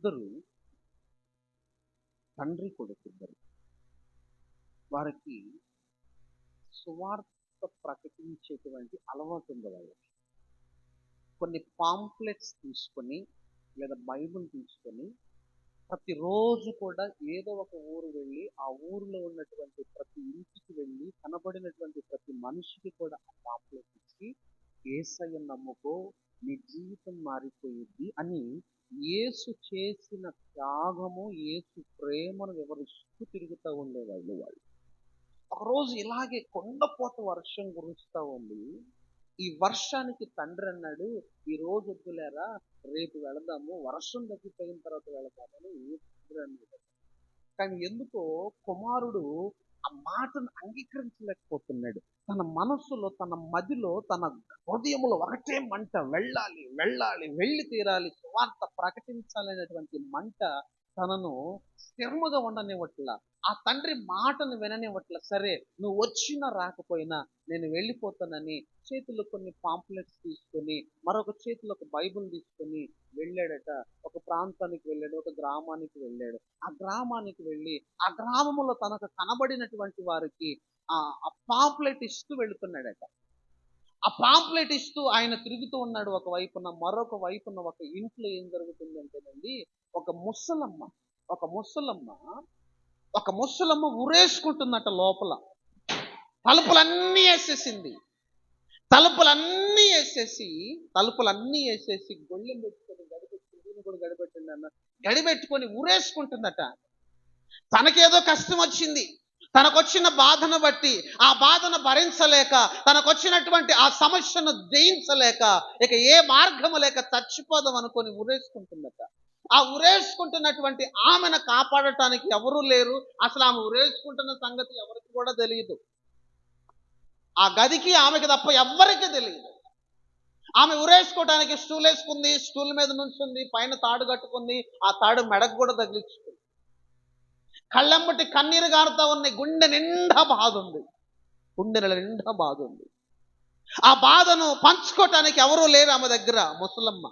ఇద్దరు తండ్రి కొడుకుద్దరు వారికి సువార్త ప్రకటించేటువంటి అలవాటు ఉంది వాళ్ళకి. కొన్ని పాంప్లెట్స్ తీసుకొని లేదా బైబిల్ తీసుకొని ప్రతిరోజు కూడా ఏదో ఒక ఊరు వెళ్ళి ఆ ఊరిలో ఉన్నటువంటి ప్రతి ఇంటికి వెళ్ళి కనబడినటువంటి ప్రతి మనిషికి కూడా ఆ పాంప్లెట్ ఇచ్చి యేసయ్య నమ్ముకో నీ జీవితం మారిపోయింది అని యేసు చేసిన త్యాగము యేసు ప్రేమను వివరిస్తూ తిరుగుతూ ఉండేవాళ్ళు వాళ్ళు. ఒకరోజు ఇలాగే కొండపోత వర్షం కురుస్తూ ఉంది. ఈ వర్షానికి తండ్రి అన్నాడు, ఈ రోజు వద్దులేరా రేపు వెళదాము, వర్షం తగ్గిపోయిన తర్వాత వెళదామని తండ్రి అన్నాడు. కానీ ఎందుకో కుమారుడు ఆ మాటను అంగీకరించలేకపోతున్నాడు. తన మనస్సులో తన మదిలో తన హృదయంలో ఒకటే మంట, వెళ్ళాలి వెళ్ళాలి వెళ్ళి తీరాలి, సువార్త ప్రకటించాలి అనేటువంటి మంట తనను స్థిరముగా ఉండనివ్వట్ల. ఆ తండ్రి మాటను విననివ్వట్ల. సరే నువ్వు వచ్చినా రాకపోయినా నేను వెళ్ళిపోతానని చేతిలో కొన్ని పాంప్లెట్స్ తీసుకొని మరొక చేతిలో ఒక బైబిల్ తీసుకొని వెళ్ళాడట. ఒక ప్రాంతానికి వెళ్ళాడు, ఒక గ్రామానికి వెళ్ళాడు. ఆ గ్రామానికి వెళ్ళి ఆ గ్రామంలో తనకు కనబడినటువంటి వారికి ఆ పాంప్లెట్ ఇస్తూ వెళుతున్నాడట. ఆ పాంప్లెట్ ఇస్తూ ఆయన తిరుగుతూ ఉన్నాడు. ఒక వైపున మరొక వైపున ఒక ఇంట్లో ఏం జరుగుతుంది అంటేనండి, ఒక ముసలమ్మ ఉరేసుకుంటుందట లోపల. తలుపులన్నీ వేసేసి గొళ్ళెం పెట్టుకొని గడిపెట్టుకొని ఉరేసుకుంటుందట. తనకేదో కష్టం వచ్చింది, తనకొచ్చిన బాధను బట్టి ఆ బాధను భరించలేక, తనకొచ్చినటువంటి ఆ సమస్యను జయించలేక, ఇక ఏ మార్గము లేక చచ్చిపోదాం అనుకొని ఉరేసుకుంటుందట. ఆ ఉరేసుకుంటున్నటువంటి ఆమెను కాపాడటానికి ఎవరూ లేరు. అసలు ఆమె ఉరేసుకుంటున్న సంగతి ఎవరికి కూడా తెలియదు. ఆ గదికి ఆమెకి తప్ప ఎవ్వరికీ తెలియదు. ఆమె ఉరేసుకోవడానికి స్టూల్ వేసుకుంది, స్టూల్ మీద నుంచుంది, పైన తాడు కట్టుకుంది, ఆ తాడు మెడకు కూడా తగిలించుకుంది. కళ్ళెంబటి కన్నీరు గారుతా ఉన్నాయి. గుండె నిండా బాధ ఉంది. ఆ బాధను పంచుకోవటానికి ఎవరూ లేరు ఆమె దగ్గర. ముసలమ్మ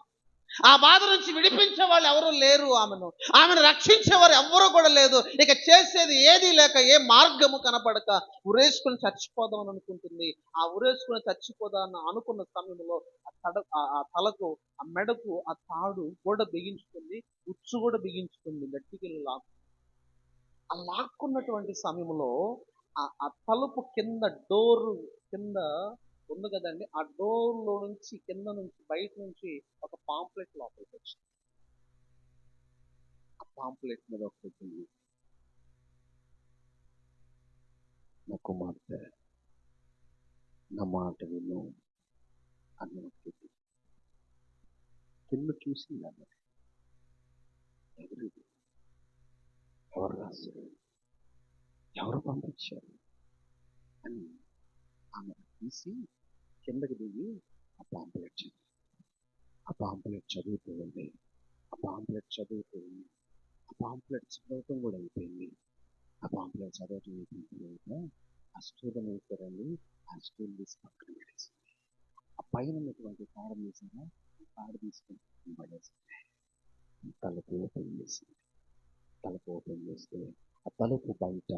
ఆ బాధ నుంచి విడిపించే వాళ్ళు ఎవరూ లేరు. ఆమెను రక్షించేవారు ఎవ్వరూ కూడా లేదు. ఇక చేసేది ఏదీ లేక, ఏ మార్గము కనపడక ఉరేసుకుని చచ్చిపోదామని అనుకుంటుంది. ఆ ఉరేసుకుని చచ్చిపోదామని అనుకున్న సమయంలో ఆ తలకు, ఆ మెడకు ఆ తాడు కూడా బిగించుకుంది, ఉచ్చు కూడా బిగించుకుంది. గట్టికి ఆ లాక్కున్నటువంటి సమయంలో ఆ తలుపు కింద, డోరు కింద ఉంది కదండి, ఆ డోర్లో నుంచి కింద నుంచి బయట నుంచి ఒక పాంప్లెట్ లోపలికి వచ్చింది. ఆ పాంప్లెట్ మీద ఒకటి, నా కుమార్తె నా మాట విను అని ఒకటి కింద చూసింది. అన్నది ఎవరు రాశారు, ఎవరు పంపించారు అని ఆమె తీసి కిందకి దిగి ఆ పాంప్లెట్ చదువుతూ ఉంది. ఆ పాంప్లెట్ చదవటం కూడా అయిపోయింది. ఆ పాంప్లెట్ చదవటం అయిపోయిన తర్వాత ఆ స్టూల్ వేసారండి. ఆ స్టూల్ తీసి పక్కన పడేసింది. ఆ పైన ఉన్నటువంటి తాడు తీసారా, ఆ తాడు తీసుకొని పడేసింది. తలుపు ఓపెన్ చేస్తే ఆ తలుపు బయట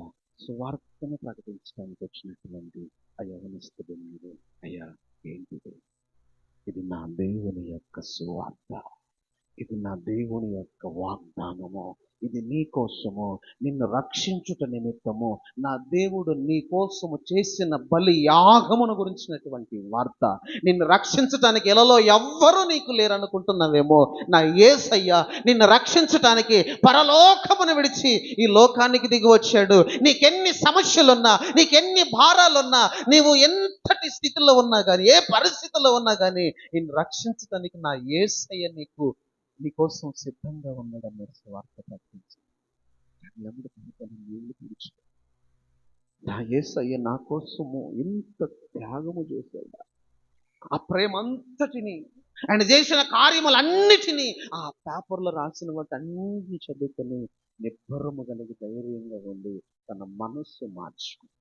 సువార్తను ప్రకటించడానికి వచ్చినటువంటి ఆ యవనస్తుడు మీరు, అయ్యా ఏంటిది? ఇది నా దేవుని యొక్క సువార్త, ఇది నా దేవుని యొక్క వాగ్దానము, ఇది నీ కోసము, నిన్ను రక్షించుట నిమిత్తము నా దేవుడు నీ కోసము చేసిన బలి యాగమును గురించినటువంటి వార్త. నిన్ను రక్షించటానికి ఎలలో ఎవ్వరూ నీకు లేరనుకుంటున్నావేమో, నా యేసయ్య నిన్ను రక్షించటానికి పరలోకమును విడిచి ఈ లోకానికి దిగి వచ్చాడు. నీకెన్ని సమస్యలున్నా, నీకెన్ని భారాలున్నా, నీవు ఎంతటి స్థితిలో ఉన్నా కానీ, ఏ పరిస్థితిలో ఉన్నా కానీ, నిన్ను రక్షించటానికి నా యేసయ్య నీకోసం సిద్ధంగా ఉన్నాడన్న వార్త ప్రకటించి నీళ్లు పిలిచి, నా యేసయ్య నా కోసము ఇంత త్యాగము చేశాడు. ఆ ప్రేమ అంతటిని, ఆయన చేసిన కార్యములన్నిటినీ ఆ పేపర్లో రాసిన వాటి అన్ని చదువుకొని నిబ్బరము కలిగి ధైర్యంగా ఉండి తన మనస్సు మార్చుకుంది.